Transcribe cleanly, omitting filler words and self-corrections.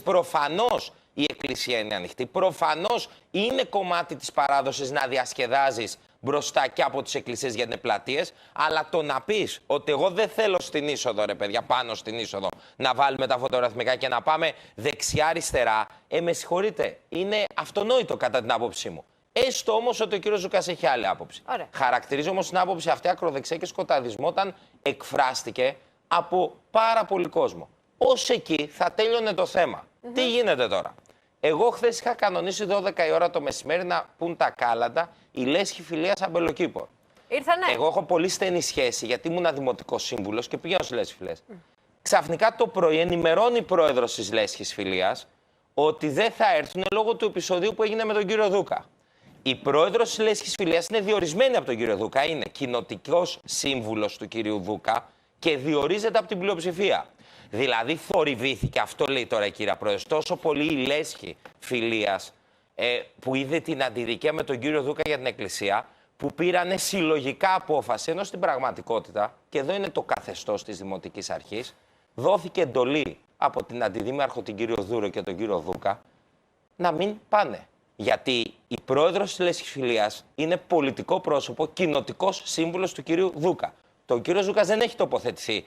Προφανώς η Εκκλησία είναι ανοιχτή. Προφανώς είναι κομμάτι της παράδοσης να διασκεδάζεις μπροστά και από τις εκκλησίες γιατί είναι πλατείες. Αλλά το να πεις ότι εγώ δεν θέλω στην είσοδο, ρε παιδιά, πάνω στην είσοδο, να βάλουμε τα φωτογραφικά και να πάμε δεξιά-αριστερά, με συγχωρείτε, είναι αυτονόητο κατά την άποψή μου. Έστω όμως ότι ο κύριος Ζούκας έχει άλλη άποψη. Ωραία. Χαρακτηρίζω όμως την άποψη αυτή ακροδεξιά και σκοταδισμό όταν εκφράστηκε από πάρα πολύ κόσμο. Ως εκεί θα τέλειωνε το θέμα. Τι γίνεται τώρα? Εγώ χθες είχα κανονίσει 12 η ώρα το μεσημέρι να πουν τα κάλαντα η λέσχη φιλίας Αμπελοκήπων. Ήρθανε. Εγώ έχω πολύ στενή σχέση γιατί ήμουν δημοτικός σύμβουλος και πήγαινα στις λέσχες φιλίας. Ξαφνικά το πρωί ενημερώνει η πρόεδρος της λέσχης φιλίας ότι δεν θα έρθουν λόγω του επεισοδίου που έγινε με τον κύριο Δούκα. Η πρόεδρος της λέσχης φιλίας είναι διορισμένη από τον κύριο Δούκα, είναι κοινοτικός σύμβουλος του κύριου Δούκα και διορίζεται από την πλειοψηφία. Δηλαδή θορυβήθηκε, αυτό λέει τώρα η κυρία Πρόεδρος, τόσο πολύ η λέσχη φιλίας που είδε την αντιδικία με τον κύριο Δούκα για την Εκκλησία, που πήρανε συλλογικά απόφαση, ενώ στην πραγματικότητα, και εδώ είναι το καθεστώς της Δημοτικής Αρχής, δόθηκε εντολή από την αντιδήμαρχο την κύριο Δούρο και τον κύριο Δούκα να μην πάνε. Γιατί η πρόεδρος της λέσχης φιλίας είναι πολιτικό πρόσωπο, κοινοτικός σύμβουλος του κυρίου Δούκα. Το κύριο Δούκας δεν έχει τοποθετηθεί